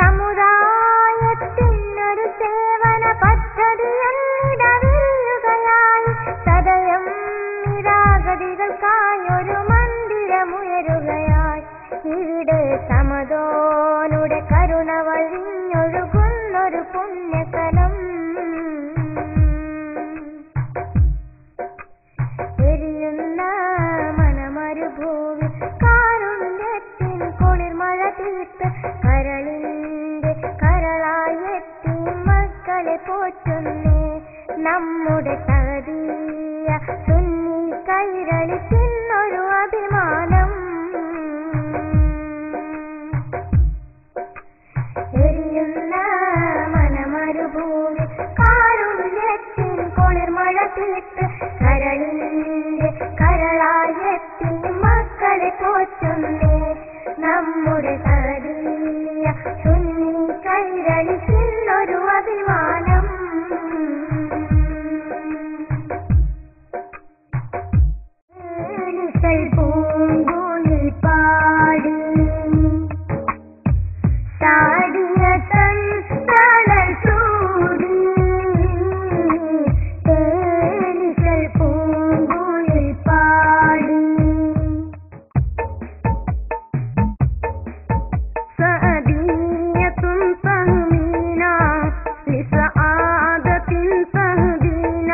സമുദായത്തിൽ തീർത്ത് കരളിന്റെ കരളായെത്തി മക്കളെ പോറ്റുന്നേ നമ്മുടെ സഅദിയ സുന്നി കൈരളി തിന്നൊരു അഭിമാനം. എരിയുന്ന മനമരുഭൂമി കാരുണ്യത്തിൻ കുളിർമഴ തീർത്ത് കരളിന്റെ കരളായെത്തി മക്കളെ പോറ്റുന്നേ നമ്മുടെ സഅദിയ സുന്നി കൈരളി തിന്നൊരു അഭിമാനം. പൂങ്കൂലിൽ പാടി താടിയ തൻ തണൽ ചൂടി തേനിസൽ പൂങ്കൂലിൽ പാടി സഅദിയത്തുൻ തഹ്മീന ലിസആദത്തിൻ തഹ്ദീന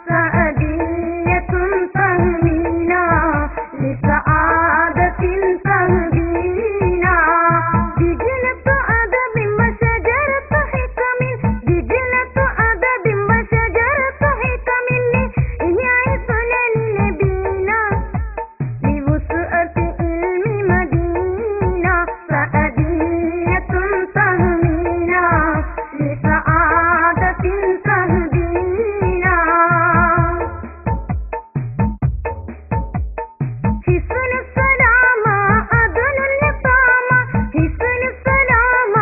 സഅദിയത്തുൻ തഹ്മീന ലിസആദത്തിൻ തഹ്ദീന ദിജ്ലത്തു അദബിൻ വശജറത്തു ഹികമിൻ ദിജ്ലത്തു അദബിൻ വശജറത്തു ഹികമിൻ ഇഹ്യാഇ സുനനി നബീന ലിവുസ്അത്തി ഇൽമി മദീന സഅദിയത്തുൻ തഹ്മീന ലിസആദത്തിൻ തഹ്ദീന حسن السلام أذن اليتامى حسن السلام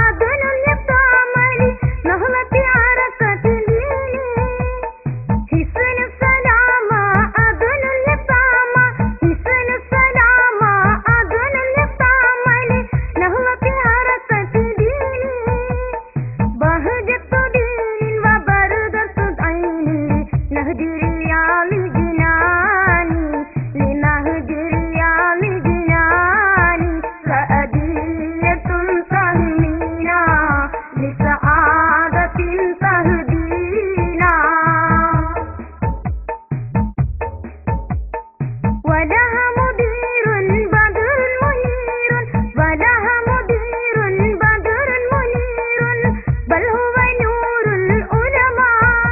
أذن اليتامى لنهضة عرصة ديني حسن السلام أذن اليتامى حسن السلام أذن اليتامى لنهضة عرصة ديني بهجة دين وبردة عين نهج ريال جناني لنهج ريال جناني سأدية تهمينا لسعادة تهدينا ولها مدير بدر منير ولها مدير بدر منير بل هو نور العلماء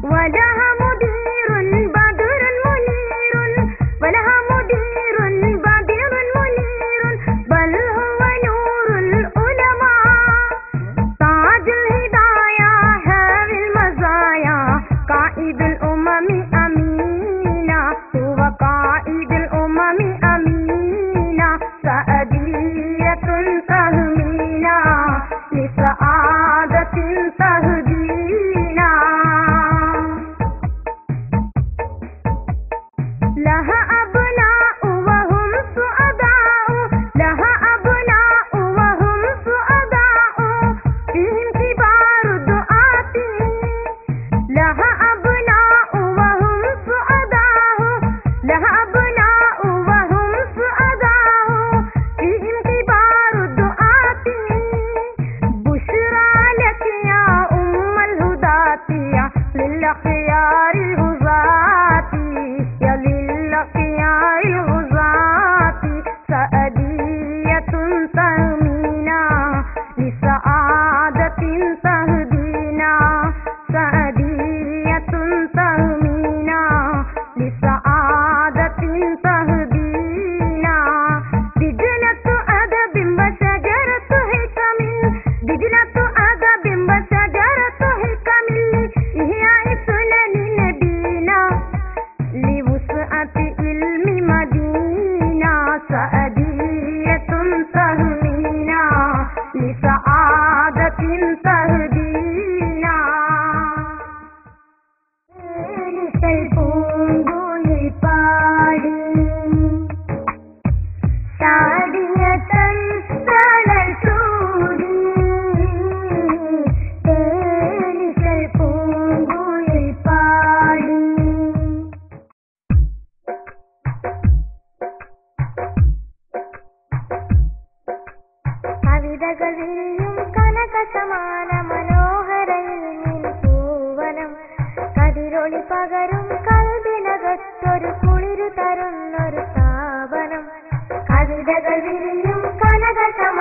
ولها مدير بدر منير ولها مدير بدر منير بل هو نور العلماء تاج الهدايا هاوي المزايا قائد الأمم أمينا هو قائد الأمم أمينا سأدية تهمينا لسعادة تهدينا لها أبناء وهم سعداء لها أبناء وهم سعداء فيهم كبار الدعاة لها أبناء وهم سعداء لها أبناء وهم سعداء فيهم كبار الدعاة بشرى لك يا أم الهداة يا للأخيار الغزاة يا للأخيار الغزاة سأدية تهمينا لسعادة تهدينا سأدية تهمينا لسعادة تهدينا دجلة أدب وشجرة حكم دجلة أدب وشجرة حكم لإحياء سنن نبينا لوسعة علم مدينة سأدية تهمينا لسعادة تهدينا തേനിസൽ പൂങ്കൂലിൽ പാടി താടിയ തൻ തണൽ ചൂടി തേനിസൽ പൂങ്കൂലിൽ പാടി കവിതകളിലും കനകസമാന മനോഹരയിൽ പൂവനം കതിരൊളി പകരും കൽബിനകത്തൊരു കുളിരു തരുന്നൊരു സ്ഥാപനം കവിതകളിലും കനകസമാന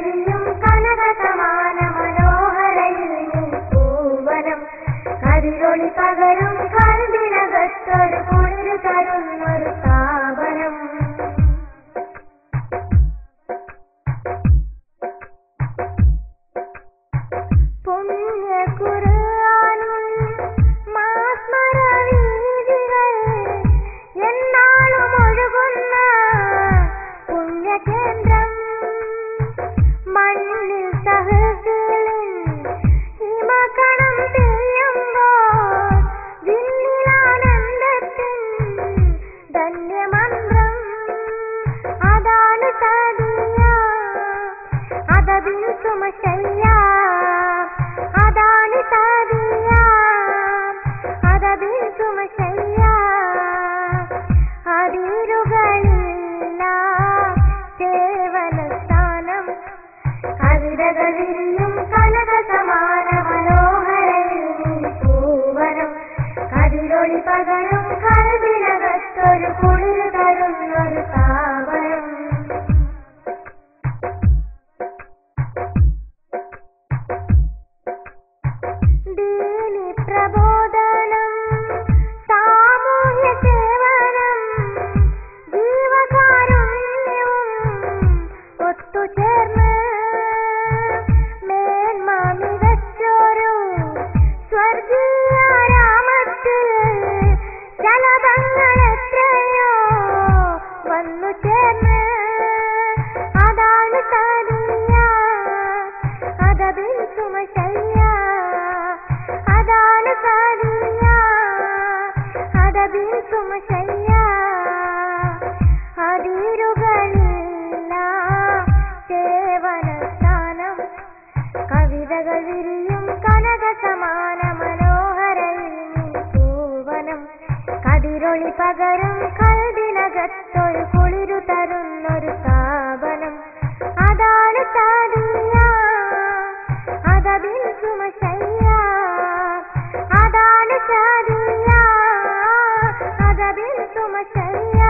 വിരിയും കനക സമാന മനോഹരയിൽ പൂവനം കതിരൊളി പകരും കൽവിനകത്തൊരു കുളിരു തരുന്നൊരു സ്ഥാപനം. പുണ്യ ഖുർആനും മാസ്മര വീഥികൾ എന്നാളും ഒഴുകുന്ന പുണ്യകേന്ദ്രം. മണ്ണിൽ തഹ്സീലിൻ ഹിമകണം പെയ്യുമ്പോൾ വിണ്ണിലാനന്ദത്തിൻ ധന്യമന്ത്രം. അതാണ് സദിയ അദബിൻ സുമശയ്യ, അതാണ് സദിയ അദബിൻ സുമശയ്യ. അതിരുകളില്ല സേവനസ്ഥാനം കവിതകൾ വിരിയും കനക സമാന മനോഹരയിൽ പൂവനം കതിരൊളി പകരും കൽവിനകത്തൊരു കുളിരു തരുന്നൊരു സ്ഥാപനം. ദീനി പ്രബോധനം സാമൂഹ്യ സേവനം ജീവകാരുണ്യവും ഒത്തുചേർന്ന് മേന്മ മികച്ചൊരു സ്വർഗീയ രാമത്തിൽ ശലഭങ്ങൾ എത്രയോ വന്നു ചേർന്ന്. അതാണ് സദിയ അദബിൻ സുമശയ്യ, അതാണ് സദിയ അദബിൻ സുമശയ്യ. അതിരുകളില്ല സേവനസ്ഥാനം കവിതകൾ വിരിയും കനക സമാന മനോഹരയിൽ പൂവനം കതിരൊളി പകരും കൽവിനകത്തൊരു കുളിരു തരുന്നൊരു സ്ഥാപനം. അതാണ് സദിയ അദബിൻ സുമശയ്യ, അതാണ് സദിയ അദബിൻ സുമശയ്യ.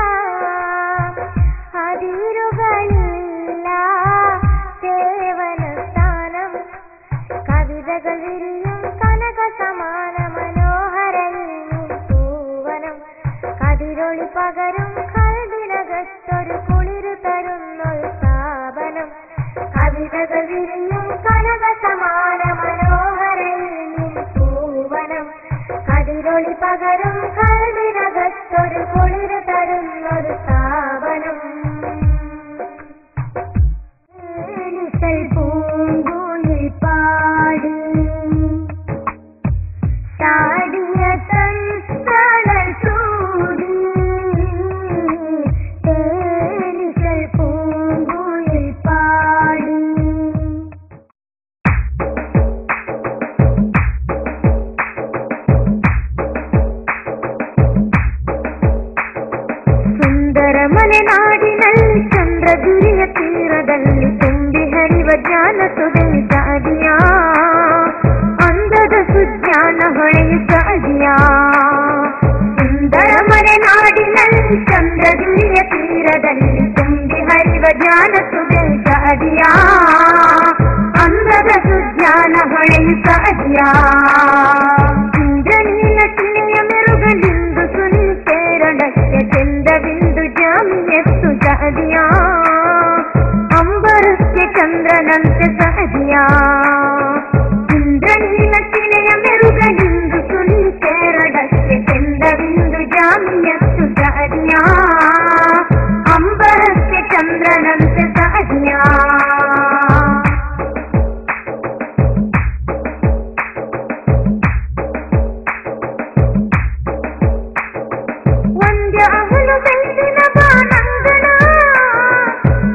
അതിരുകളില്ല സേവനസ്ഥാനം കവിതകൾ വിരിയും കനക സമാന മനോഹരയിൽ പൂവനം കതിരൊളി പകരും കൽവിനകത്തൊരു കുളിരു തരുന്നൊരു സ്ഥാപനം. കവിതകൾ വിരിയും കനക സമാന മനോഹരയിൽ പൂവനം കതിരൊളി പകരും കൽവിനകത്തൊരു കുളിരു തരുന്നൊരു സ്ഥാപനം. പൂങ്കുയിൽ പാടി താടിയ തൻതണൽ ചൂടി തേനികൾ പൂങ്കുയിൽ പാടി. ಸುಂದರಮನೆ ನಾಡಿನಲ್ಲಿ ಚಂದ್ರಗಿರಿಯ ತೀರದಲ್ಲಿ ತುಂಬಿ ಹರಿವ ಜ್ಞಾನ ಸುಧೆ ಸಾದಿಯ ಅಂದದ ಸುಜ್ಞಾನ ಹೊಳೆಯ ಸಾದಿಯ. ಸುಂದರಮನೆ ನಾಡಿನಲ್ಲಿ ಚಂದ್ರಗಿರಿಯ ತೀರದಲ್ಲಿ ತುಂಬಿ ಹರಿವ ಜ್ಞಾನ ಸುಧೆ ಸಾದಿಯ ಅಂದದ ಸುಜ್ಞಾನ ಹೊಳೆಯ ಸಾದಿಯ. ಇಂದ್ರನೀಲ ಚಿಲೆಯ ಮೆರುಗಲಿಂದು ಸುನಿ ಸೇರಡಕ್ಕೆ ಚಂದವಿಂದು ಜಾಮಿಯತ್ತು ಸಾದಿಯ ಅಂಬರಕ್ಕೆ ಚಂದ್ರನಂತೆ ಸಾದಿಯ. ಇಂದ್ರನೀಲ ಚಿಲೆಯ ಮೆರುಗಲಿಂದು ಸುನಿ ಸೇರಡಕ್ಕೆ ಚಂದವಿಂದು ಜಾಮಿಯತ್ತು ಸಾದಿಯ ಅಂಬರಕ್ಕೆ ಚಂದ್ರನಂತೆ ಸಾದಿಯ. ಒಂದ್ಯಾವನು ಬೆಂದಿನ ಬಾನಂಗಣ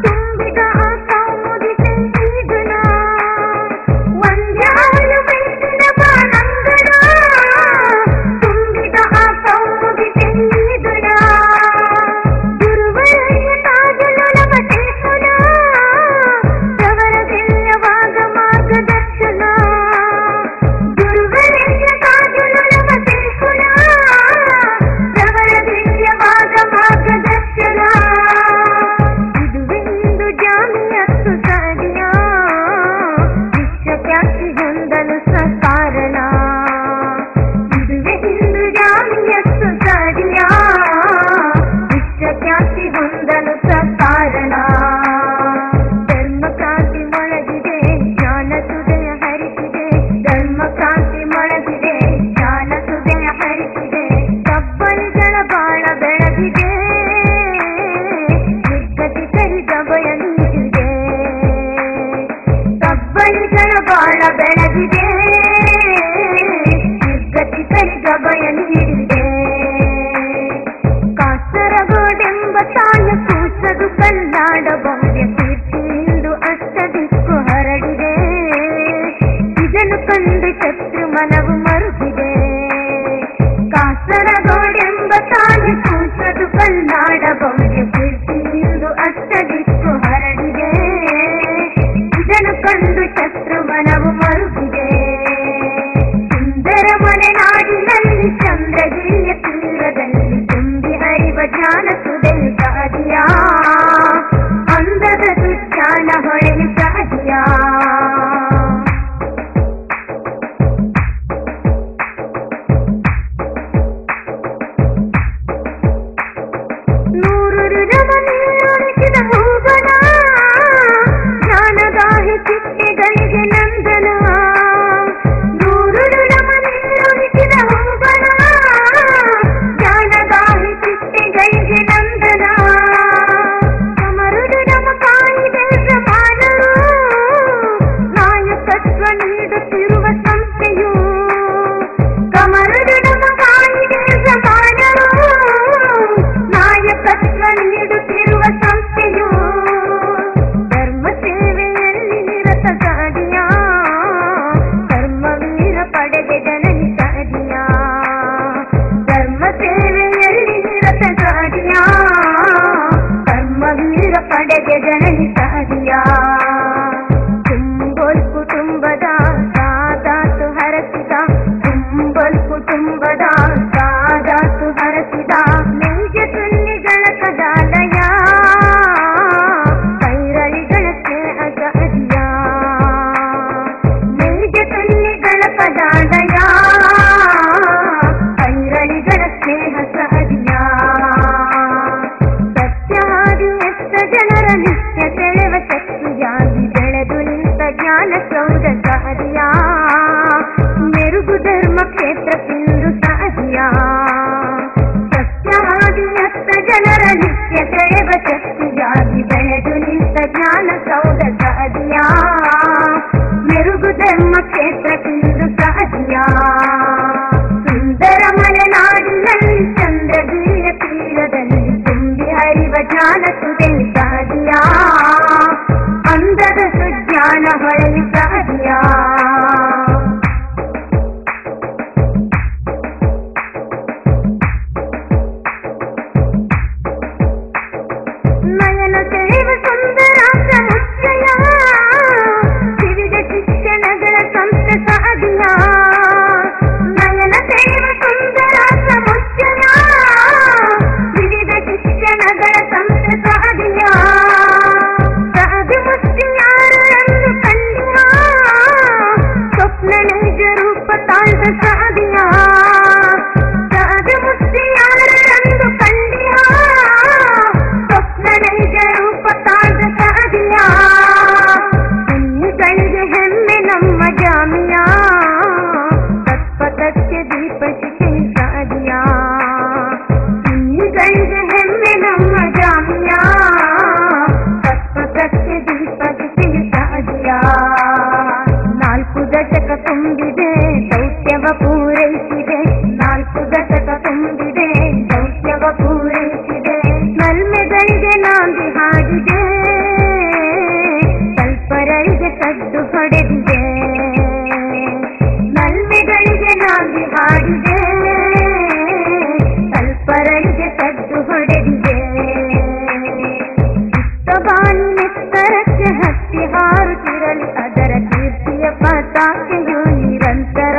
ತುಂಬಿದ ಕೌಮುದಿ ಸಂಗೀತನ ಹರಡಿದೆ, ನಿರ್ಗತಿಕರಿಗೆ ಭಯ ನೀಡಿದೆ. ಕಾಸರಗೋಡೆಂಬ ತಾಯ ಕೂಸದು ಕಲ್ನಾಡ ಭವ್ಯ ಕೀರ್ತಿ ಇಂದು ಅಷ್ಟದಿಕ್ಕು ಹರಡಿದೆ. ಇದನ್ನು ಕಂಡು ಶತ್ರು ಮನವು ಮರುಗಿದೆ. ಕಾಸರಗೋಡೆಂಬ ತಾಯ ಕೂಸದು ಕಲ್ನಾಡ ಭವ್ಯ ಕೀರ್ತಿ ಇಂದು ಅಷ್ಟದಿಕ್ಕು ಹರಡಿದೆ. ಇದನ್ನು ಕಂಡು ಶತ್ರು ಮನವು ಮರುಗಿದೆ. ಸುಂದರ ಮಲೆನಾಡಿನಲ್ಲಿ ಚಂದ್ರಗಿರಿಯ ತೀರದಲ್ಲಿ ತುಂಬಿ ಹರಿವ ಜ್ಞಾನ ಸುದೆಯು ಸಾಧಿಯ, ಅಂದದ ದುರ್ಜ್ಞಾನ ಹೊಳೆಯು ಸಾಧಿಯ. ನೂರು ರಮಣೀಯೊಳಿಸಿದ ಹೂವನ, ಜ್ಞಾನದಾಹಿ ಚಿಟ್ಟೆಗಳಿಗೆ ನಂದನ. ನೂರು ರಮಣೀಯೊಳಿಸಿದ ಹೂವನ, ಜ್ಞಾನದಾಹಿ ಚಿಟ್ಟೆಗಳಿಗೆ ನಂದನ. ಕಮರುಡು ನಮ ಕಾಯಿದೆ ಪ್ರಮಾಣರು, ನಾಯಕತ್ವ ನೀಡುತ್ತಿರುವ ಸಂಸ್ಥೆಯು. ಕಮರುಡು ನಮ ಕಾಯಿದೆ ಪ್ರಮಾಣರು, ನಾಯಕತ್ವ ನೀಡುತ್ತಿರುವ ಸಂಸ್ಥೆಯು. ಧರ್ಮ ಸೇವೆಯಲ್ಲಿ ನಿರತ ಸಾಧಿಯ, ಧರ್ಮವೀರ ಪಡೆಗೆ ಜನನಿ ಸಾಧಿಯ. ಧರ್ಮ ಸೇವೆಯಲ್ಲಿ ನಿರತ ಸಾಧಿಯ, ಧರ್ಮವೀರ ಪಡೆಗೆ ಜನನಿ ಸಾಧಿಯ. ತುಂಬಲ್ ಕುಟುಂಬದ ಸಾದಾತು ಹರಸಿದ, ತುಂಬಲ್ ಕುಟುಂಬದ ಸಾದಾತು ಹರಸಿದ. ನೈಜ ಸುನ್ನಿಗಳ ಕದಾಲಯ, ಕೈರಳಿಗಳ ಸ್ನೇಹ ಸಾಧಿಯ. ನೈಜ ಸುನ್ನಿಗಳ ಕದಾಲಯ, ಕೈರಳಿಗಳ ಸ್ನೇಹ ಸಾಧಿಯ. ಸತ್ಯಾದಿ ಎತ್ತ ಜನರ ನಿತ್ಯ ಸೆಳೆವ ಶಕ್ತಿಯಾಗಿ ಬೆಳೆದು ನಿಂತ ಜ್ಞಾನ ಸೌಧ ಸಾಧಿಯ. ಮೆರುಗು ಧರ್ಮ ಕ್ಷೇತ್ರ ಸಿಂಧು ಸಾಧಿಯ. ಸತ್ಯಾದಿ ಎತ್ತ ಜನರ ನಿತ್ಯ ಸೆಳೆವ ಶಕ್ತಿಯಾಗಿ ಬೆಳೆದು ನಿಂತ ಜ್ಞಾನ ಸೌಧ ಸಾಧಿಯ. ಮೆರುಗು ಧರ್ಮ ಕ್ಷೇತ್ರ ಸಿಂಧು ಸಾಧಿಯ. ಸುಂದರ ಮಲೆನಾಡಿನಲ್ಲಿ ಚಂದ್ರಗಿರಿಯ ತೀರದಲ್ಲಿ ತುಂಬಿ ಹರಿವ ಜ್ಞಾನ ಸುದೆಯು ಸಾಧಿಯ, ಅಂದದ ಸುಜ್ಞಾನ ಹೊಳೆಯು ಸಾಧಿಯ. ನಯನ ಸೆಳೆವ ಸುಂದರ ಸಮುಚ್ಚಯ, ವಿವಿಧ ಶಿಕ್ಷಣಗಳ ಸಂಸ್ಥೆ ಸಾಧಿಯ. ನಯನ ಸೆಳೆವ ಸುಂದರ ಸಮುಚ್ಚಯ, ವಿವಿಧ ಶಿಕ್ಷಣಗಳ ಸಂಸ್ಥೆ ಸಾಧಿಯ. ಸಾಧು ಮುಕ್ತಿಯಾರರನ್ನು ಕಂಡಿಯ, ಸ್ವಪ್ನ ನೈಜ ರೂಪ ತಾಳ್ದ ಸಾಧಿಯ. ಸಾಧು ಮುಕ್ತಿಯಾರರನ್ನು ಕಂಡಿಯ, ಸ್ವಪ್ನ ನೈಜ ರೂಪ ತಾಳ್ದ ಸಾಧಿಯ. ಸುನ್ನಿಗಳಿಗೆ ಹೆಮ್ಮೆ ನಮ್ಮ ಜಾಮಿಯ, ತತ್ಪಥಕ್ಕೆ ದೀಪ ಶಿಕ್ಷೆ ಸಾಧಿಯ. ಸುನ್ನಿಗಳಿಗೆ ಹೆಮ್ಮೆ ನಮ್ಮ ಜಾಮಿಯ, ತತ್ಪಥಕ್ಕೆ ದೀಪ ಶಿಕ್ಷೆ ಸಾಧಿಯ. 4 ದಶಕ ತುಂಬಿದೆ ದೌತ್ಯವ ಪೂರೈಸಿದೆ, 4 ದಶಕ ತುಂಬಿದೆ ದೌತ್ಯವ ಪೂರೈಸಿದೆ. ನಲ್ಮೆಗಳಿಗೆ ನಾಂದಿ ಹಾಡಿದೆ, ಕಲ್ಪರರಿಗೆ ಸದ್ದು ಹೊಡೆದಿದೆ. ನಲ್ಮೆಗಳಿಗೆ ನಾಂದಿ ಹಾಡಿದೆ, ಕಲ್ಪರರಿಗೆ ಸದ್ದು ಹೊಡೆದಿದೆ. ಬಾನಿ ನೆತ್ತರಕ್ಕೆ ಹತ್ತಿ ಹಾರುತ್ತಿರಲಿ ಅದರ ಕೀರ್ತಿಯ ಪತಾಕೆಯು ನಿರಂತರ.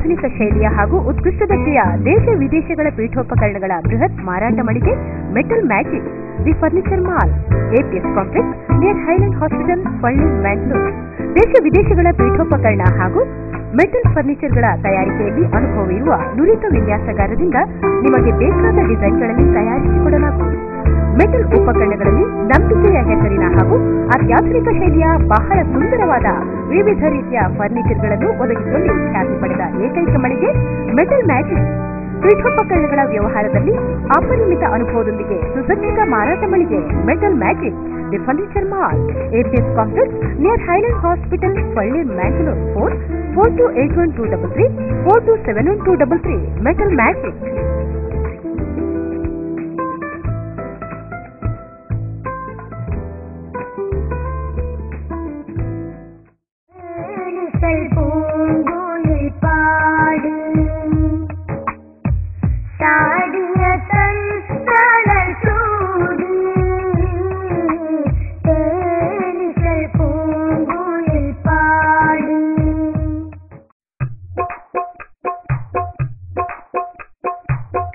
ಅತ್ಯಾಧುನಿಕ ಶೈಲಿಯ ಹಾಗೂ ಉತ್ಕೃಷ್ಟ ದರ್ಜೆಯ ದೇಶ ವಿದೇಶಗಳ ಪೀಠೋಪಕರಣಗಳ ಬೃಹತ್ ಮಾರಾಟ ಮಳಿಗೆ Metal Magic the furniture mall, APS complex near Highland hospital, Palli, Mangalore. ದೇಶ ವಿದೇಶಗಳ ಪೀಠೋಪಕರಣ ಹಾಗೂ ಮೆಟಲ್ ಫರ್ನಿಚರ್ಗಳ ತಯಾರಿಕೆಯಲ್ಲಿ ಅನುಭವ ಇರುವ ನುರಿತ ವಿನ್ಯಾಸಗಾರರಿಂದ ನಿಮಗೆ ಬೇಕಾದ ಡಿಸೈನ್ಗಳಲ್ಲಿ ತಯಾರಿಸಿಕೊಡಲಾಗುವುದು. ಮೆಟಲ್ ಉಪಕರಣಗಳಲ್ಲಿ ನಂಬಿಕೆಯ ಹೆಸರಿನ ಹಾಗೂ ಅತ್ಯಾಧುನಿಕ ಶೈಲಿಯ ಬಹಳ ಸುಂದರವಾದ ವಿವಿಧ ರೀತಿಯ ಫರ್ನಿಚರ್ಗಳನ್ನು ಒದಗಿಸುವಲ್ಲಿ ಖ್ಯಾತಿ ಪಡೆದ ಏಕೈಕ ಮಳಿಗೆ ಮೆಟಲ್ ಮ್ಯಾಜಿಕ್. ಪೀಠೋಪಕರಣಗಳ ವ್ಯವಹಾರದಲ್ಲಿ ಅಪರಿಮಿತ ಅನುಭವದೊಂದಿಗೆ ಸುಸಜ್ಜಿತ ಮಾರಾಟ ಮಳಿಗೆ Metal Magic the furniture mall, APS complex near Highland hospital, Palli, Mangalore. Phone 428123 427123. Metal Magic.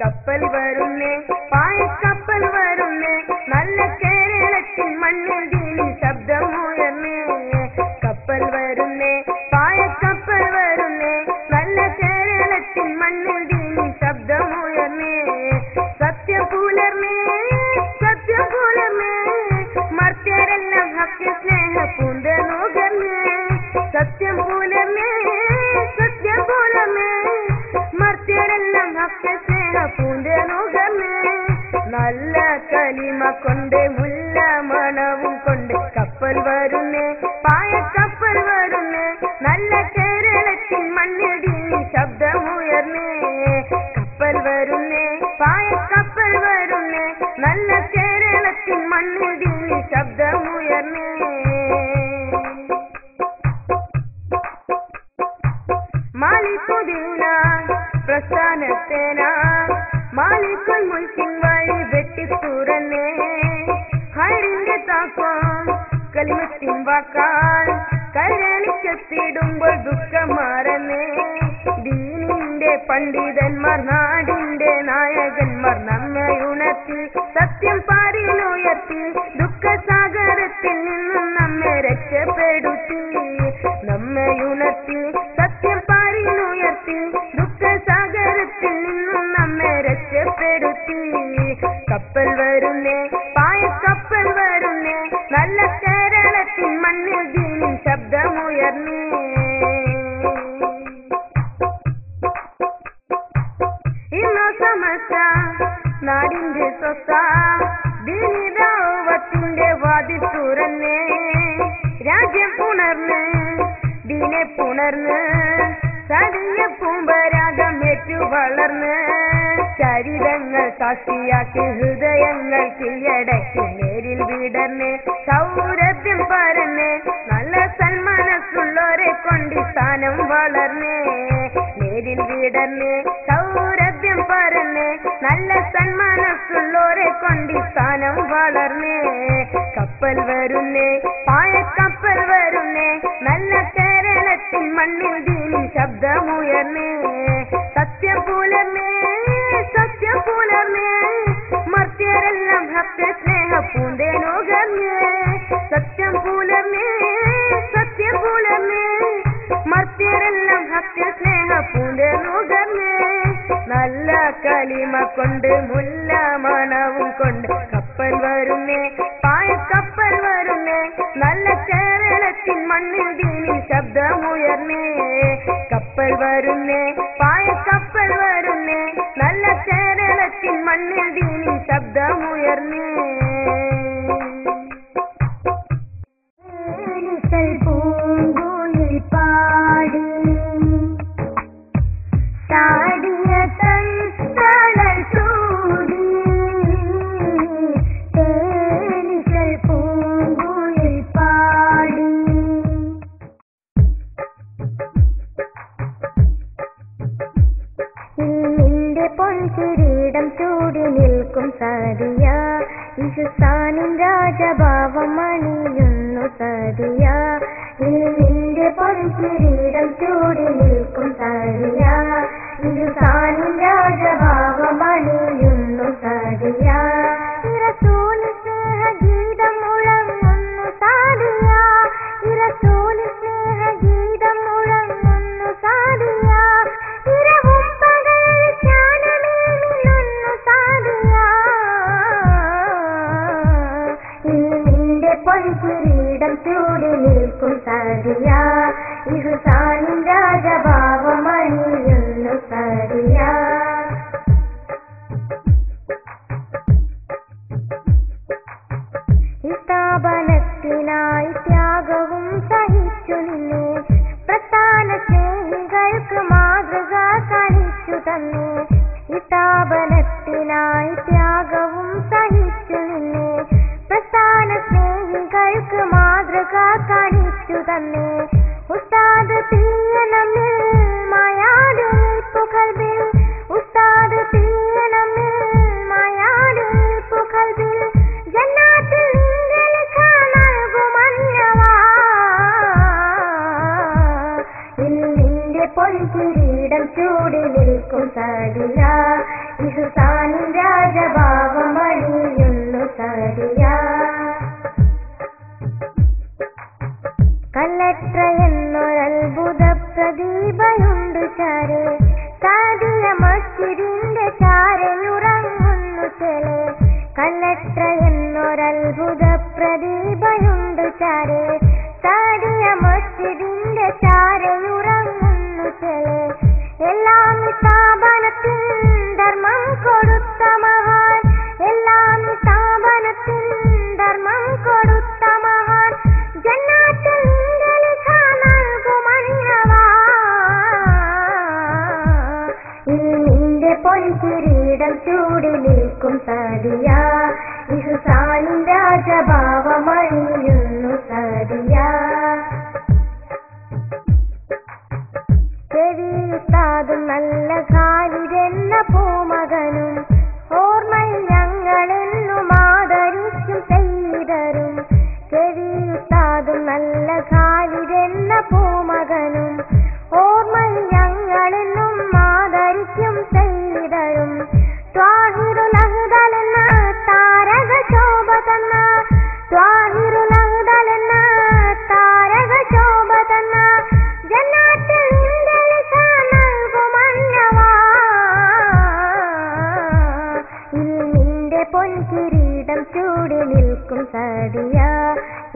കപ്പൽ വരുന്നേ പായക്കപ്പൽ വരുന്നേ നല്ല കേരളത്തിൽ മണ്ണിൽ ദീനി ശബ്ദമുയർന്നേ. കപ്പൽ വരുന്നേ പായക്കപ്പൽ വരുന്നേ നല്ല കേരളത്തിൽ മണ്ണിൽ ദീനി ശബ്ദമുയർന്നേ. സത്യം പുലർന്നേ സത്യം പുലർന്നേ മർത്യരെല്ലാം ഹക്ക് സ്നേഹ പൂന്ത നുകർന്നേ. സത്യം പുലർന്നേ സത്യം പുലർന്നേ മർത്യരെല്ലാം ഹക്ക് സ്നേഹ പൂന്ത നുകർന്നേ. നല്ല കലിമ കൊണ്ട് മുല്ല മണവും കൊണ്ട് കപ്പൽ വരുന്നേ പായക്കപ്പൽ വരുന്നേ നല്ല കേരളത്തിൽ മണ്ണിൽ ദീനി ശബ്ദമുയർന്നേ. കപ്പൽ വരുന്നേ പായക്കപ്പൽ വരുന്നേ നല്ല കേരളത്തിൽ മണ്ണിൽ ദീനി ശബ്ദമുയർന്നേ. മാലിക്കുദീന പ്രസ്ഥാനത്തേന മാലിക്കുൽ മുൽക്കിൻ വഴി വെട്ടിത്തുറന്നേ. ഹൈറിന്റെ താക്കോൽ കലിമത്തിൻ വാക്കാൽ കരളിക്കെത്തിടുമ്പോൾ ദുഃഖം മാറന്നേ. ദീനിന്റെ പണ്ഡിതന്മാർ നാടിന്റെ നായകന്മാർ നമ്മെ ഉണർത്തി സത്യം പാരിലുയർത്തി ദുഃഖസാഗരത്തിൽ നിന്നും നമ്മെ രക്ഷപ്പെടുത്തി. നമ്മെ ഉണർത്തി സത്യം പാരിലുയർത്തി ദുഃഖസാഗരത്തിൽ നിന്നും നമ്മെ രക്ഷപ്പെടുത്തി. കപ്പൽ വരുന്നേ പായക്കപ്പൽ വരുന്നേ നല്ല കേരളത്തിൽ മണ്ണിൽ ദീനിൻ ശബ്ദമുയർന്നേ. ഇന്നോ സമസ്ത നാടിന്റെ സ്വത്ത ദീനി ദഅവത്തിന്റെ വാതിൽ തുറന്നേ. രാജ്യം പുണർന്ന് ദീനെ പുണർന്ന് സടിയ പൂമ്പരാഗം ഏറ്റു വളർന്ന് ചരിതങ്ങൾ സാക്ഷിയാക്കി ഹൃദയങ്ങൾ കീഴടക്കി നേരിൽ വിടർന്ന് സൗരഭ്യം പരന്ന് നല്ല സന്മനസ്സുള്ളവരെ കൊണ്ട് സ്ഥാനം വളർന്ന് നേരിൽ വിടർന്ന് സൗരഭ്യം പരന്ന് നല്ല സന്മനസ്സുള്ളവരെ കൊണ്ട് സ്ഥാനം വളർന്ന്. കപ്പൽ വരുന്നേ പായക്കപ്പൽ വരുന്നേ നല്ല കേരളത്തിൽ മണ്ണിൽ ദീനി ശബ്ദമുയർന്നേ. സത്യം പുലർന്നേ സത്യം പുലർന്നേ മർത്യരെല്ലാം ഹക്ക് സ്നേഹ പൂന്തേ നുകർന്നേ. സത്യം പുലർന്നേ സത്യം പുലർന്നേ മർത്യരെല്ലാം ഹക്ക് സ്നേഹ പൂന്തേ നുകർന്നേ. നല്ല കലിമ കൊണ്ട് മുല്ല മണവും കൊണ്ട് കപ്പൽ വരുന്നേ പായക്കപ്പൽ വരുന്നേ നല്ല കേരളത്തിൽ മണ്ണിൽ ദീനി ശബ്ദമുയർന്നേ. കപ്പൽ വരുന്നേ പായക്കപ്പൽ വരുന്നേ നല്ല കേരളത്തിൽ മണ്ണിൽ ദീനി ശബ്ദമുയർന്നേ. പൂങ്കുയിൽ പാടി താടിയ തൻ തണൽ ചൂടി തേനിസൽ പൂങ്കുയിൽ പാടി. ഇന്നിന്റെ പൊൻകിരീടം ചൂടി നിൽക്കും സാദിയ ഇഹ്സാനിൻ രാജഭാവമണിയുന്നു സദിയ നിന്റെ പൊൻകിരീടം ചൂടി നിൽക്കും സദിയ ഇഹ്സാനിൻ രാജഭാവമണിയുന്നു സദിയ റസൂൽ സ്നേഹഗീതം മുഴങ്ങുന്നു സദിയ റസൂൽ സ്നേഹഗീതം മുഴങ്ങുന്നു സദിയ ഇരവും പകൽ ജ്ഞാനമേമിനുന്നു സദിയ നിന്റെ പൊൻകിരീടം ചൂടി നിൽക്കും സദിയ ഇഹ്സാനിൻ രാജഭാവമണിയുന്നു സദിയ സ്ഥാപനത്തിനായി ത്യാഗവും സഹിച്ചു നിന്നെ പ്രസ്ഥാന സ്നേഹികൾക്ക് മാതൃക കാണിച്ചു തന്നു സ്ഥാപനത്തിനായി ത്യാഗവും സഹിച്ചു നിന്നെ പ്രസ്ഥാന സ്നേഹികൾക്ക് മാതൃക കാണിച്ചു തന്നെ ഉസ്താദ് തീയനമിൽ മായാതെ പുകഴ്വിൽ ഉസ്താദ് തീയനമിൽ മായാതെ പുകഴ്വിൽ ജന്നാത്തിൽ നിന്റെ പൊൻകിരീടം ചൂടി നിൽക്കും സദിയ ഇഹ്സാനിൻ രാജഭാവമണിയുന്നു സദിയ കല്ലത്ര എന്നൊരത്ഭുത പ്രദീപയുണ്ട് ചാരെ സാദിയ മസ്ജിദിന്റെ ചാരയുറങ്ങുന്നു ചെലെ കല്ലത്ര എന്നൊരത്ഭുത പ്രദീപയുണ്ട് ചാരെ സാദിയ മസ്ജിദിന്റെ ചാരയുറങ്ങുന്നു ചെലെ എല്ലാം സ്ഥാപനത്തിൽ ധർമ്മം കൊടുത്ത മഹാൻ എല്ലാം സ്ഥാപനത്തിൽ ധർമ്മം കൊടുത്ത മഹാൻ ജന്നാത്തിൽ നിന്റെ പൊൻകിരീടം ചൂടി നിൽക്കും സദിയ ഇഹ്സാനിൻ രാജഭാവമണിയുന്നു സദിയ ഉസ്താദും നല്ല ഖാലിദെന്ന പൂമകനും ഓർമ്മയിൽ ഞങ്ങളെന്നും ആദരിക്കും സയ്യിദരും ഉസ്താദും നല്ല ഖാലിദെന്ന പൂമകനും ഓർമ്മയിൽ ഞങ്ങളെന്നും ആദരിക്കും സയ്യിദരും ത്വാഹിറുൽ അഹ്ദൽ എന്ന താരക ശോഭ തന്ന ത്വാഹിറുൽ അഹ്ദൽ എന്ന താരക ശോഭ തന്ന ജന്നാത്തിൽ നിന്റെ പൊൻകിരീടം ചൂടി നിൽക്കും സദിയ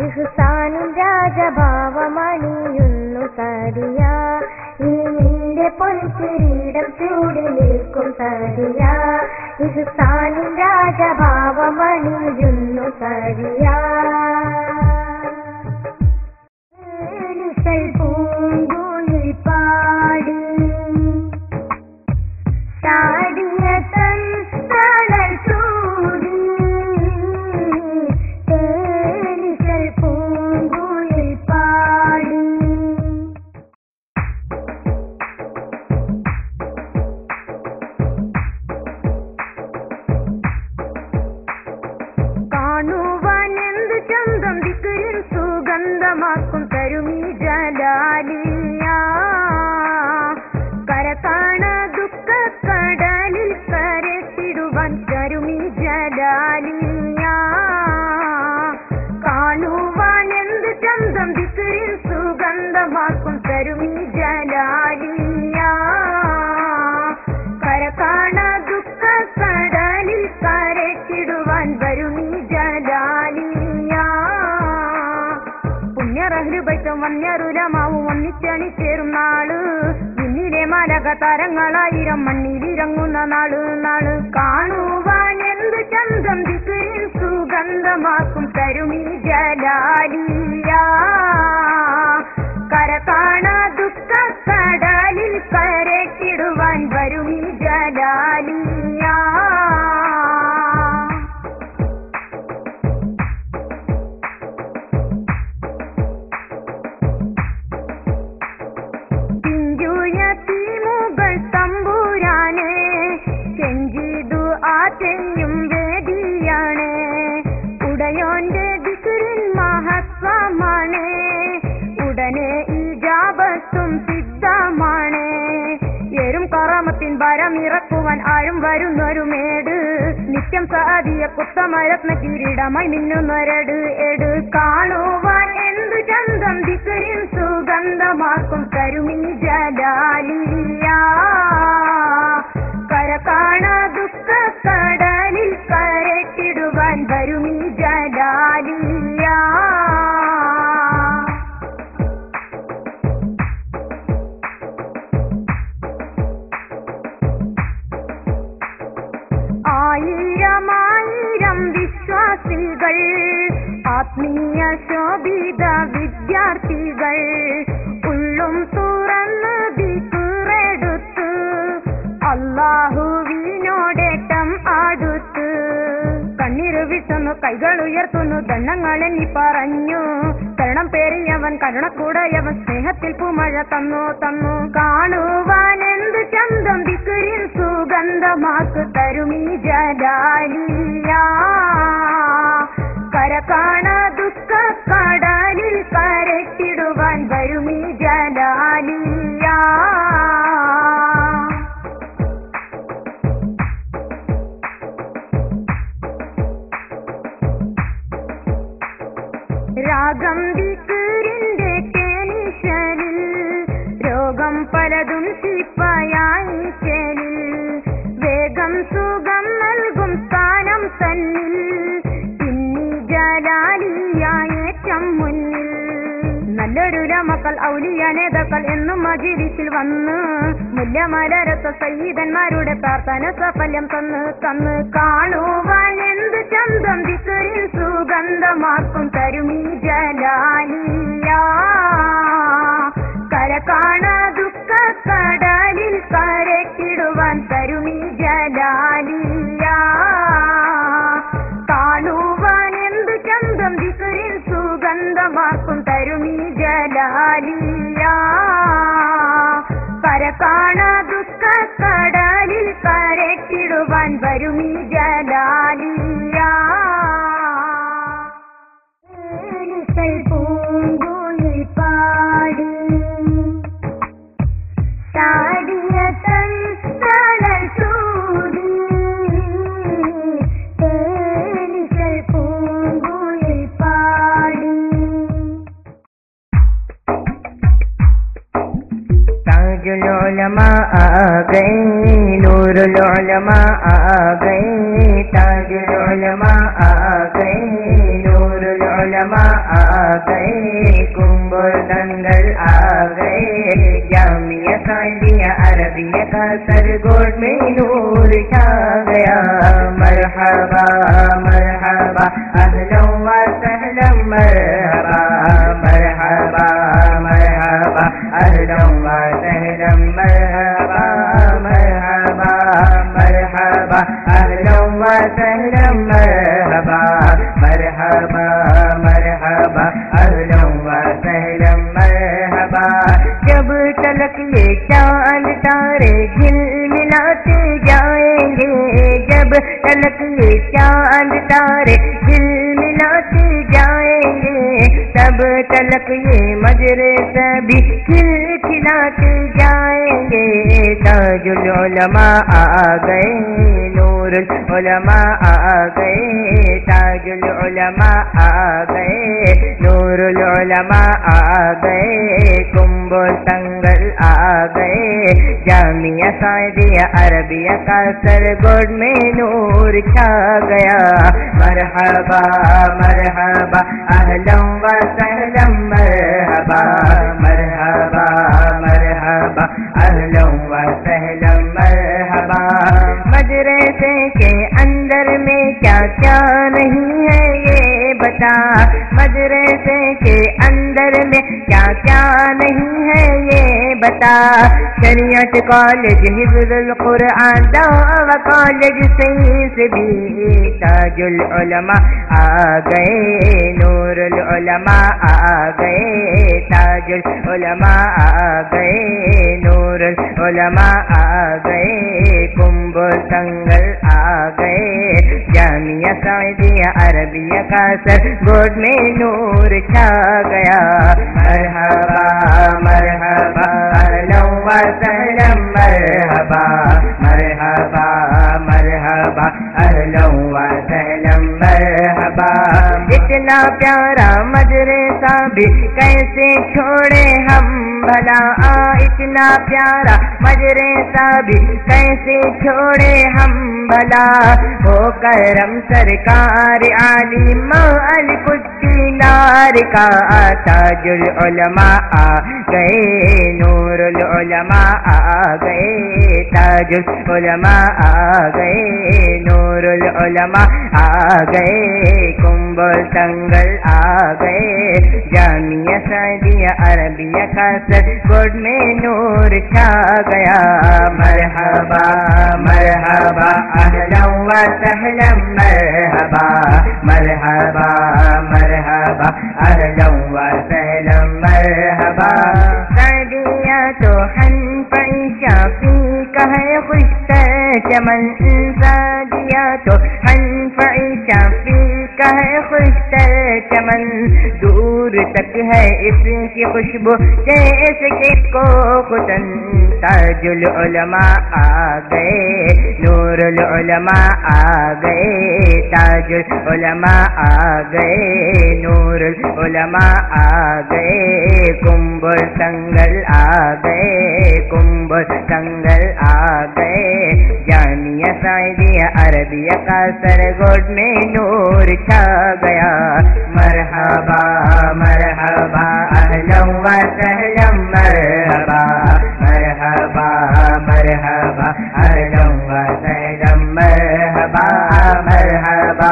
ഇഹ്സാനിൻ രാജഭാവമണിയുന്നു സദിയ നിന്റെ പൊൻകിരീടം ചൂടി നിൽക്കും സദിയ ഇഹ്സാനിൻ രാജഭാവമണിയുന്നു സദിയ പൂങ്കുയിൽ പാടി താടിയ തൻ തണൽ ചൂടി തേനിസൽ പൂങ്കുയിൽ പാടി കാണുവാനെന്ത് ചന്തം ദിക്റിൻ സുഗന്ധമാക്കും തരുമീ ജലാലിയ കരകാണ ദുഃഖക്കടലിൽ കരത്തിടുവാൻ തരുമീ ജലാലിയ കാണുവാനെന്ത് ചന്തം ദിക്റിൻ സുഗന്ധമാക്കും തരുമീ ജലാലിയ കരകാണ ദുഃഖക്കടലിൽ കരത്തിടുവാൻ വരുമീ ജലാലിയ പുണ്യറഹ്ലുബൈത്തും വന്യരുലമാവും ഒന്നിച്ചണി ചേരും നാള് പിന്നിലെ മലക തരങ്ങളായിരം മണ്ണിലിറങ്ങുന്ന നാള് നാള് കാണുവാൻ എന്ത് ചന്തം ദിക്റിൻ സുഗന്ധമാക്കും തരുമീ ജലാലിയ കരകാണ ദുഃഖക്കടലിൽ കരത്തിടുവാൻ വരുമീ ജലാലിയ തമ്പുരാനെ ചെഞ്ചിതു ആ ചെഞ്ഞും വേദിയാ സാദിയ കുത്തമരത്ന കിരീടമായി മിന്നുന്നൊരട് എട് കാണുവാൻ എന്തു ചന്തം ദിക്റിൻ സുഗന്ധമാക്കും കരുമി ജലാലിയ കര കാണാ ദുഃഖ കടലിൽ കരട്ടിടുവാൻ വരുമി ജലാലിയ ആയിരമായിരം വിശ്വാസികൾ ആത്മീയ ശോഭിത വിദ്യാർത്ഥികൾ ഉള്ളും തുറന്ന് ദിക്റെടുത്ത് അല്ലാഹുവിനോടേറ്റം അടുത്ത് കണ്ണീര് വിട്ടുന്നു കൈകൾ ഉയർത്തുന്നു ദണ്ണങ്ങളെന്നി പറഞ്ഞു കരുണം പേറിയവൻ കരുണക്കൂടയവൻ സ്നേഹത്തിൽ പൂമഴ തന്നു തന്നു കാണുവാൻ എന്ത് ചന്തം ദിക്റിൻ സുഗന്ധമാക്ക് തരുമീ ജലാലിയ കര കാണാ ദുഃഖ കടലിൽ കരട്ടിടുവാൻ വരുമീ ജലാലിയ രാഗം ദിക്റിന്റെ ടെൻഷനിൽ രോഗം പലതും ശിഫയായി ചേലിൽ വേഗം സുഖം നൽകും സ്ഥാനം തന്നിൽ ഇന്നീ ജലാലിയായേറ്റം മുന്നിൽ നല്ലൊരു മക്കൾ ഔലിയ നേതാക്കൾ എന്നും മജിലിസിൽ വന്ന് മുല്ലമലരത്ത സയ്യിദന്മാരുടെ പ്രാർത്ഥന സഫല്യം തന്ന് കാണുവാൻ എന്ത് ചന്തം ദിക്റിൻ സുഗന്ധമാക്കും തരുമീ ജലാലിയ കര കാണാ ദുഃഖ കടലിൽ കരട്ടിടുവാൻ തരുമീ ജലാലിയ കാണുവാൻ എന്ത് ചന്തം ദിക്റിൻ സുഗന്ധമാക്കും തരുമീ ജലാലിയ കര കാണാ ദുഃഖ കടലിൽ കരട്ടിടുവാൻ വരുമീ ജലാലിയ പൂങ്കുയിൽ പാടി താടിയ തൻ തണൽ ചൂടി തേനികൾ പൂങ്കുയിൽ പാടി ताजुल उलमा आ गए नूरुल उलमा आ गए ताजुल उलमा आ गए नूरुल उलमा आ गए कुंबुल दंगल आ गए जामिया सालिया अरबिया का सरगोड़ में नूर छा गया मरहबा मरहबा अहलन व सहलन मरहबा मरहबा मरहबा अहलन व सहलन मरहबा मरहबा मरहबा अहलन व सहलन मरहबा मरहबा मरहबा अहलन व सहलन मरहबा जब तलक ये चांद तारे झिलमिलाते जाएंगे जब तलक ये चांद तारे झिलमिलाते जाएंगे तब तलक ये मजरे सभी खिलखिलाते जाएंगे ताजुल उलमा आ गए नूरुल उलमा आ गए ताजुल उलमा आ गए नूरुल उलमा आ गए कुंबुल तंगल आ गए जामिया सादिया अरबिया का सरगोड़ में नूर छा गया मरहबा मरहबा अहलन व सहलन मरहबा मरहबा मरहबा अहलन व सहलन मरहबा मदरसे के अंदर में क्या क्या नहीं है ये बता मदरसे के अंदर में क्या क्या नहीं है ये बता शरीयत कॉलेज हिफ्ज़ुल कुरआन दावा कॉलेज से भी ताजुल उलमा आ गए नूरुल उलमा आ गए ताजुल उलमा आ गए नूरुल उलमा आ गए कुंबुल तंगल आ गए जामिया सादिया अरबिया का सरगोड़ में नूर छा गया मरहबा मरहबा अहलन व सहलन मरहबा मरहबा मरहबा अहलन व इतना प्यारा मदरसा भी कैसे छोड़े हम भला, इतना प्यारा मदरसा भी कैसे छोड़े हम भला। हो करम सरकार आलिम अल कुद्दीनार का ताजुल उलमा आ गए, नूरुल उलमा आ गए, ताजुल उलमा आ गए, नूरुल उलमा आ गए, कुंबल संगल आ गए, जामिया सादिया अरबिया का सरगोड में नूर छा गया। मरहबा मरहबा अहलन व सहलन मरहबा, मरहबा मरहबा अहलन व सहलन मरहबा। सादिया तो हनफी शाफी का है खुशतर चमन, सादिया तो हनफी शाफी का है खुशतर चमन, दूर तक है इसकी खुशबू जैसे कि को खुतन। ताजुल उलमा आ गए, नूरुल उलमा आ गए, ताजुल उलमा आ गए, नूरुल उलमा आ गए, कुंबल संगल आ गए, कुंबल संगल आ गए, जामिया सादिया अरबिया का सरगोड में नूर छा गया। मरहबा मरहबा अहलन व सहलन मरहबा, मरहबा मरहबा अहलन व सहलन मरहबा, मरहबा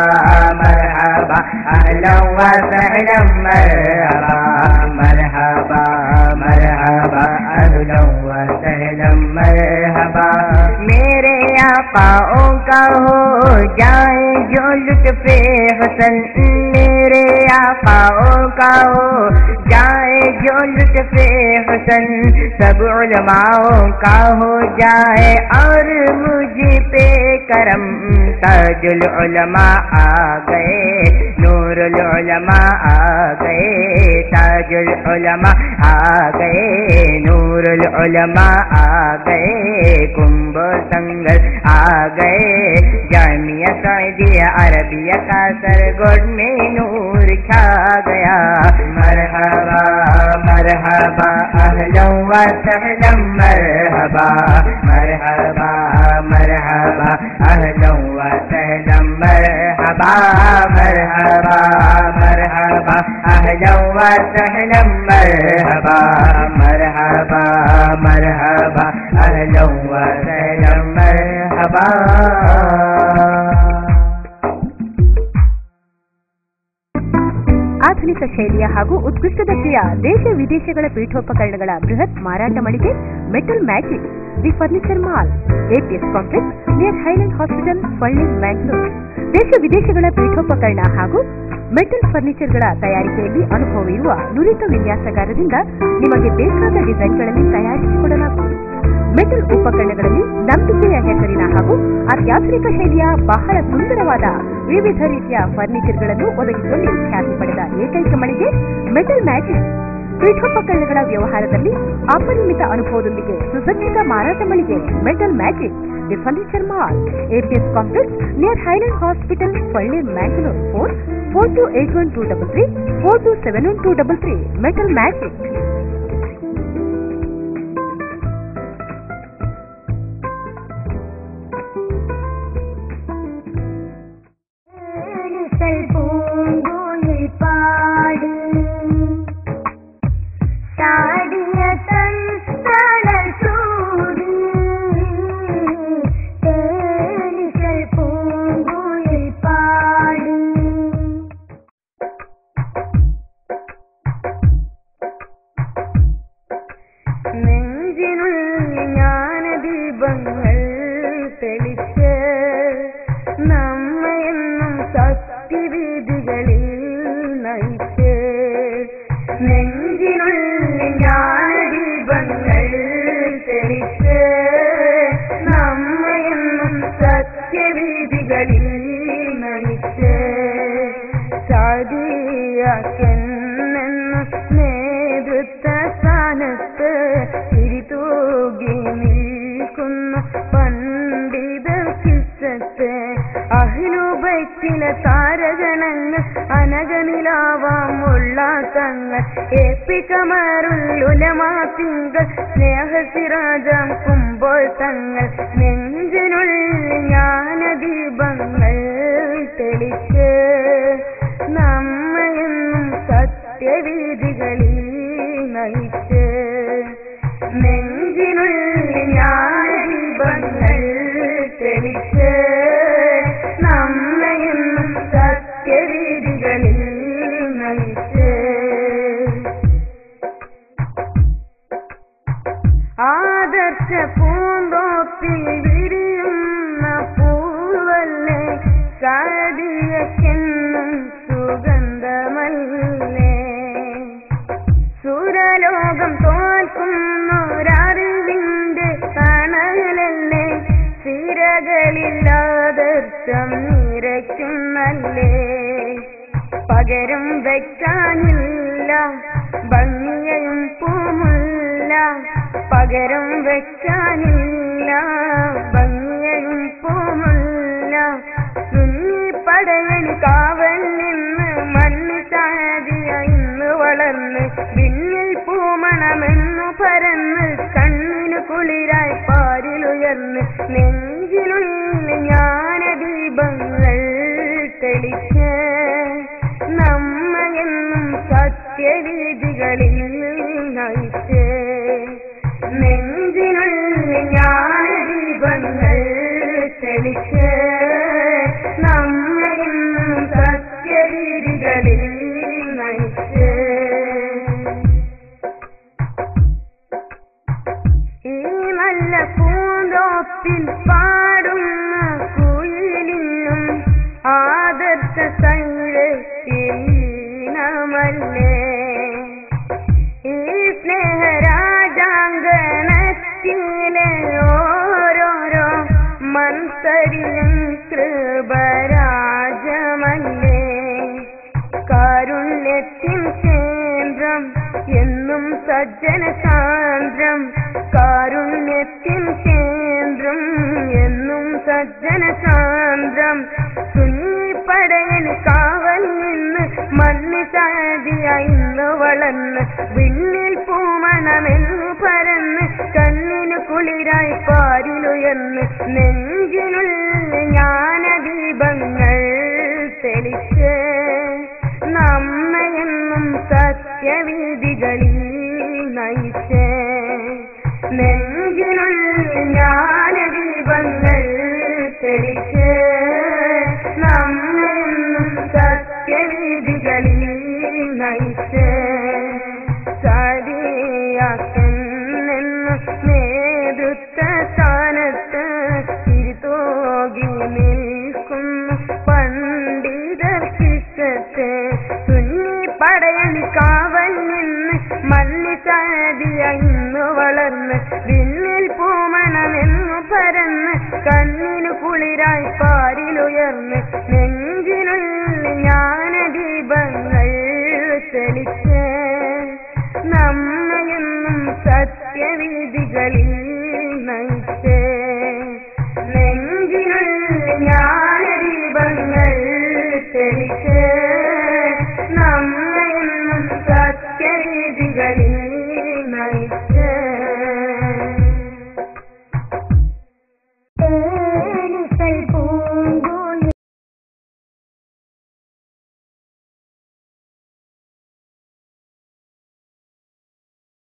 मरहबा अहलन व सहलन मरहबा, मरहबा मरहबा अहलन व सहलन मरहबा। मेरे आकाओं का हो जाए जो लुत्फ़े हुस्न, मेरे आकाओं का हो जाए जो लुत्फ़े हुस्न, सब उलमाओं का हो जाए और मुझ पे करम। ताजुल उलमा आ गए, नूरुल उलमा आ गए, ताजुल उलमा आ गए, नूरुल उलमा आ गए, कुंबल संगल आ गए, जामिया सादिया अरबिया का सरगोड में नूर छा गया। मरहबा मरहबा अहलन व सहलन मरहबा, मरहबा मरहबा अहलन व सहलन मरहबा, मरहबा मरहबा अहलन व सहलन मरहबा, मरहबा मरहबा अहलन व सहलन मरहबा। ಆಧುನಿಕ ಶೈಲಿಯ ಹಾಗೂ ಉತ್ಕೃಷ್ಟ ದರ್ಜೆಯ ದೇಶ ವಿದೇಶಗಳ ಪೀಠೋಪಕರಣಗಳ ಬೃಹತ್ ಮಾರಾಟ ಮಳಿಗೆ Metal Magic the furniture mall, APS complex near Highland hospital, Palli, Mangalore. ದೇಶ ವಿದೇಶಗಳ ಪೀಠೋಪಕರಣ ಹಾಗೂ ಮೆಟಲ್ ಫರ್ನಿಚರ್ಗಳ ತಯಾರಿಕೆಯಲ್ಲಿ ಅನುಭವ ಇರುವ ನುರಿತ ವಿನ್ಯಾಸಗಾರರಿಂದ ನಿಮಗೆ ಬೇಕಾದ ಡಿಸೈನ್ಗಳಲ್ಲಿ ತಯಾರಿಸಿಕೊಡಲಾಗುವುದು. ಮೆಟಲ್ ಉಪಕರಣಗಳಲ್ಲಿ ನಂಬಿಕೆಯ ಹೆಸರಿನ ಹಾಗೂ ಅತ್ಯಾಧುನಿಕ ಶೈಲಿಯ ಬಹಳ ಸುಂದರವಾದ ವಿವಿಧ ರೀತಿಯ ಫರ್ನಿಚರ್ಗಳನ್ನು ಒದಗಿಸುವಲ್ಲಿ ಖ್ಯಾತಿ ಪಡೆದ ಏಕೈಕ ಮಳಿಗೆ ಮೆಟಲ್ ಮ್ಯಾಜಿಕ್. ಪೀಠೋಪಕರಣಗಳ ವ್ಯವಹಾರದಲ್ಲಿ ಅಪರಿಮಿತ ಅನುಭವದೊಂದಿಗೆ ಸುಸಜ್ಜಿತ ಮಾರಾಟ ಮಳಿಗೆ Metal Magic the furniture mall, APS complex near Highland hospital, Palli, Mangalore. Phone 428123 427123. Metal Magic. താരഗണങ്ങൾ അനകനിലാവാമുള്ള തങ്ങൾ ഏപ്പിക്കമറുലുലമാത്തിങ്കൾ സ്നേഹസിരാജം കുമ്പോൾ തങ്ങൾ നെഞ്ചിനുള്ളിൽ ജ്ഞാനദീപങ്ങൾ തെളിച്ച് നമ്മയെന്നും സത്യവീതികളിൽ നയിച്ച് നെഞ്ചിനുള്ളിൽ ജ്ഞാനദീപങ്ങൾ തെളിച്ച് നമ്മയെന്നും സത്യവീതികളിൽ നയിച്ച് ആദർശ പൂന്തോപ്പിൽ വിരിയുന്ന പൂവല്ലേ സാദിയക്കെന്നും സുഗന്ധമല്ലേ സുരലോകം തോൽക്കുന്നൊരറിവിന്റെ തണലല്ലേ സിരകളില്ലാദർശം നിറയ്ക്കുന്നല്ലേ പകരം വയ്ക്കാനില്ല ഭംഗിയയും പൂമുല്ല പകരം വയ്ക്കാനില്ല ഭംഗിയയും പൂമുല്ല സുന്നിപ്പടയണി കാവൽ നിന്ന് മണ്ണിച്ചാതിയ ഇന്ന് വളർന്ന് വിണ്ണിൽ പൂമണമെന്നു പരന്ന് കണ്ണിനു കുളിരായി പാരിലുയർന്ന് നെഞ്ചിനുള്ളിൽ ജ്ഞാനദീപങ്ങൾ തെളിച്ച് നമ്മയെന്നും സത്യവീതികളിൽ നയിച്ച് നെഞ്ചിനുള്ളിൽ ജ്ഞാനദീപങ്ങൾ തെളിച്ച് നമ്മയെന്നും സത്യവീതികളിൽ നയിച്ച് ഈ നല്ല പൂന്തോപ്പിൽ പാടുന്ന കുയിലിനും ആദർശ സംരക്ഷീണമല്ലേ ഈ സ്നേഹരാജാങ്കണത്തിലെ ഓരോരോ മന്ത്രിയും കൃപരാജമല്ലേ കാരുണ്യത്തിൻ കേന്ദ്രം എന്നും സജ്ജന സാന്ദ്രം കാരുണ്യത്തിൻ കേന്ദ്രം എന്നും സജ്ജന സാന്ദ്രം സുന്നിപ്പടയന് കാവൽ നിന്ന് മണ്ണിസാദിയ ഇന്ന് വളർന്ന് വിണ്ണിൽ പൂമണമെന്നു പരന്ന് കണ്ണിനു കുളിരായി പാരിലുയർന്ന് നെഞ്ചിനുള്ളിൽ ജ്ഞാനദീപങ്ങൾ തെളിച്ച് നമ്മയെന്നും സത്യവീതികളിൽ നയിച്ച് നെഞ്ചിനുള്ളിൽ ജ്ഞാനദീപങ്ങൾ തെളിച്ച് നമ്മയെന്നും സത്യവീതികളിൽ നയിച്ച് സാദിയാക്കെന്നു നേതൃത്വ സ്ഥാനത്ത് തിരുതോകി നിൽക്കുന്നു പണ്ഡിതർ കിസത്ത് സുന്നിപ്പടയണി കാവൽ നിന്ന് മല്ലിസാദിയ ഇന്ന് വളർന്ന് വിണ്ണിൽ പൂമണമെന്നു പരന്ന് കണ്ണിനു കുളിരായി പാരിലുയർന്ന്